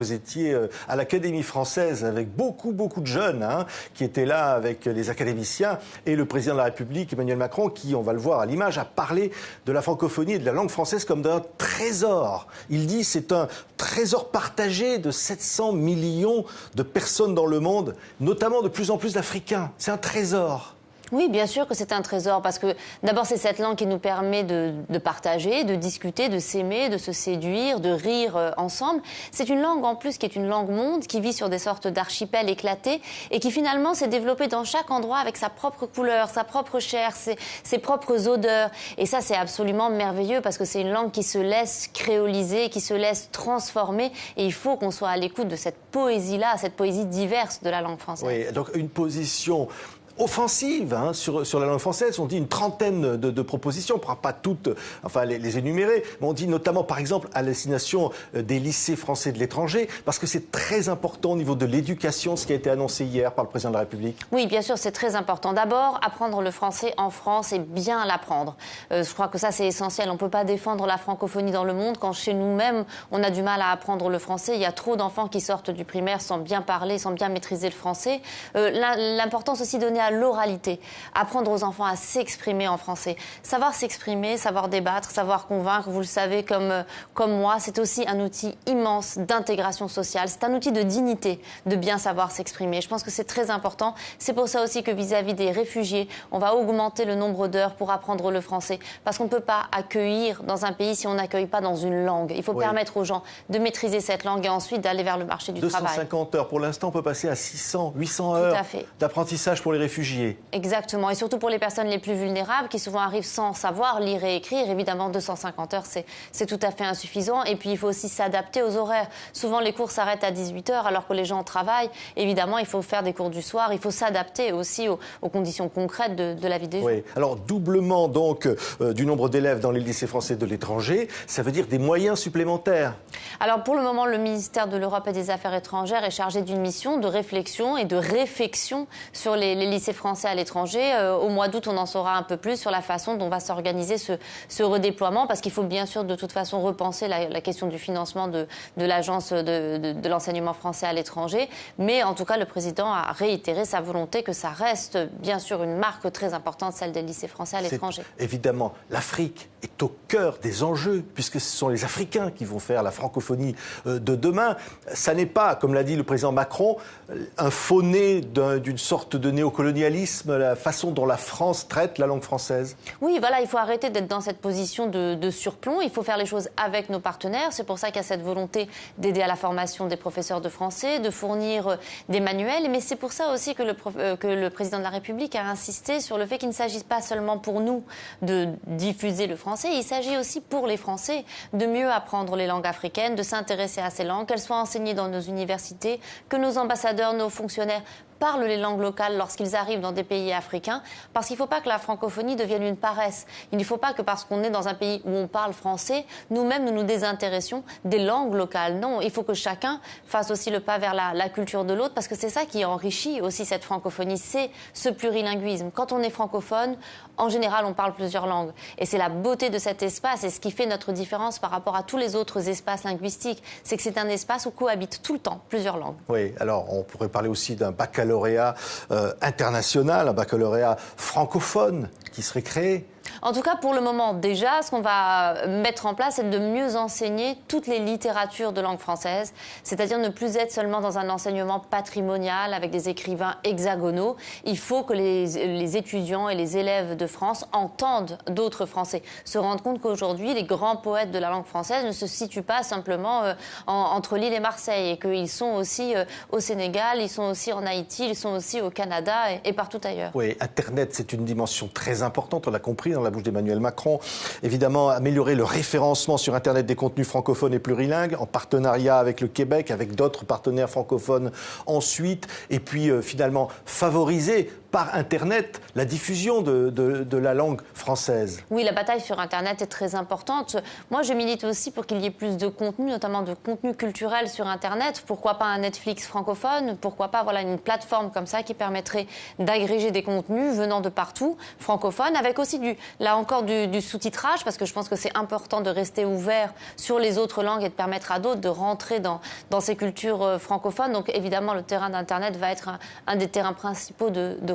Vous étiez à l'Académie française avec beaucoup de jeunes qui étaient là avec les académiciens et le président de la République, Emmanuel Macron, qui, on va le voir à l'image, a parlé de la francophonie et de la langue française comme d'un trésor. Il dit c'est un trésor partagé de 700 millions de personnes dans le monde, notamment de plus en plus d'Africains. C'est un trésor. Oui, bien sûr que c'est un trésor, parce que d'abord c'est cette langue qui nous permet de partager, de discuter, de s'aimer, de se séduire, de rire ensemble. C'est une langue en plus qui est une langue monde, qui vit sur des sortes d'archipels éclatés et qui finalement s'est développée dans chaque endroit avec sa propre couleur, sa propre chair, ses propres odeurs. Et ça c'est absolument merveilleux parce que c'est une langue qui se laisse créoliser, qui se laisse transformer, et il faut qu'on soit à l'écoute de cette poésie-là, cette poésie diverse de la langue française. Oui, donc une position offensive sur la langue française. On dit une trentaine de propositions, on ne pourra pas toutes les énumérer, mais on dit notamment par exemple à destination des lycées français de l'étranger, parce que c'est très important au niveau de l'éducation, ce qui a été annoncé hier par le président de la République. Oui, bien sûr, c'est très important. D'abord, apprendre le français en France et bien l'apprendre. Je crois que ça, c'est essentiel. On ne peut pas défendre la francophonie dans le monde quand chez nous-mêmes, on a du mal à apprendre le français. Il y a trop d'enfants qui sortent du primaire sans bien parler, sans bien maîtriser le français. L'importance aussi donnée à l'oralité, apprendre aux enfants à s'exprimer en français. Savoir s'exprimer, savoir débattre, savoir convaincre, vous le savez comme moi, c'est aussi un outil immense d'intégration sociale. C'est un outil de dignité de bien savoir s'exprimer. Je pense que c'est très important. C'est pour ça aussi que vis-à-vis des réfugiés, on va augmenter le nombre d'heures pour apprendre le français. Parce qu'on ne peut pas accueillir dans un pays si on n'accueille pas dans une langue. Il faut permettre aux gens de maîtriser cette langue et ensuite d'aller vers le marché du travail. 250 heures. Pour l'instant, on peut passer à 600, 800 heures d'apprentissage pour les réfugiés. Exactement, et surtout pour les personnes les plus vulnérables qui souvent arrivent sans savoir lire et écrire. Évidemment, 250 heures, c'est tout à fait insuffisant. Et puis, il faut aussi s'adapter aux horaires. Souvent, les cours s'arrêtent à 18 heures alors que les gens travaillent. Évidemment, il faut faire des cours du soir. Il faut s'adapter aussi aux conditions concrètes de la vie des gens. Oui, alors doublement donc du nombre d'élèves dans les lycées français de l'étranger, ça veut dire des moyens supplémentaires. Alors, pour le moment, le ministère de l'Europe et des Affaires étrangères est chargé d'une mission de réflexion et de réfection sur les lycées français à l'étranger. Au mois d'août, on en saura un peu plus sur la façon dont va s'organiser ce redéploiement, parce qu'il faut bien sûr de toute façon repenser la question du financement de l'agence de l'enseignement français à l'étranger. Mais en tout cas, le président a réitéré sa volonté que ça reste bien sûr une marque très importante, celle des lycées français à l'étranger. Évidemment, l'Afrique est au cœur des enjeux, puisque ce sont les Africains qui vont faire la francophonie de demain. Ça n'est pas, comme l'a dit le président Macron, un faux-né d'une sorte de néocolonialisme, la façon dont la France traite la langue française. Oui, voilà, il faut arrêter d'être dans cette position de surplomb. Il faut faire les choses avec nos partenaires. C'est pour ça qu'il y a cette volonté d'aider à la formation des professeurs de français, de fournir des manuels. Mais c'est pour ça aussi que le président de la République a insisté sur le fait qu'il ne s'agisse pas seulement pour nous de diffuser le français. Il s'agit aussi pour les Français de mieux apprendre les langues africaines, de s'intéresser à ces langues, qu'elles soient enseignées dans nos universités, que nos ambassadeurs, nos fonctionnaires parlent les langues locales lorsqu'ils arrivent dans des pays africains, parce qu'il ne faut pas que la francophonie devienne une paresse. Il ne faut pas que parce qu'on est dans un pays où on parle français, nous-mêmes nous désintéressions des langues locales. Non, il faut que chacun fasse aussi le pas vers la culture de l'autre, parce que c'est ça qui enrichit aussi cette francophonie, c'est ce plurilinguisme. Quand on est francophone, en général, on parle plusieurs langues. Et c'est la beauté de cet espace, et ce qui fait notre différence par rapport à tous les autres espaces linguistiques, c'est que c'est un espace où cohabitent tout le temps plusieurs langues. Oui, alors on pourrait parler aussi d'un baccalauréat international, un baccalauréat francophone qui serait créé. En tout cas, pour le moment, déjà, ce qu'on va mettre en place, c'est de mieux enseigner toutes les littératures de langue française, c'est-à-dire ne plus être seulement dans un enseignement patrimonial avec des écrivains hexagonaux. Il faut que les étudiants et les élèves de France entendent d'autres Français, se rendent compte qu'aujourd'hui, les grands poètes de la langue française ne se situent pas simplement entre Lille et Marseille, et qu'ils sont aussi au Sénégal, ils sont aussi en Haïti, ils sont aussi au Canada et partout ailleurs. Oui, Internet, c'est une dimension très importante, on l'a compris dans la bouche d'Emmanuel Macron. Évidemment, améliorer le référencement sur Internet des contenus francophones et plurilingues, en partenariat avec le Québec, avec d'autres partenaires francophones ensuite. Et puis, finalement, favoriser par Internet la diffusion de la langue française. Oui, la bataille sur Internet est très importante. Moi, je milite aussi pour qu'il y ait plus de contenu, notamment de contenu culturel sur Internet. Pourquoi pas un Netflix francophone? Pourquoi pas une plateforme comme ça qui permettrait d'agréger des contenus venant de partout, francophones, avec aussi là encore du sous-titrage, parce que je pense que c'est important de rester ouvert sur les autres langues et de permettre à d'autres de rentrer dans ces cultures francophones. Donc évidemment, le terrain d'Internet va être un des terrains principaux de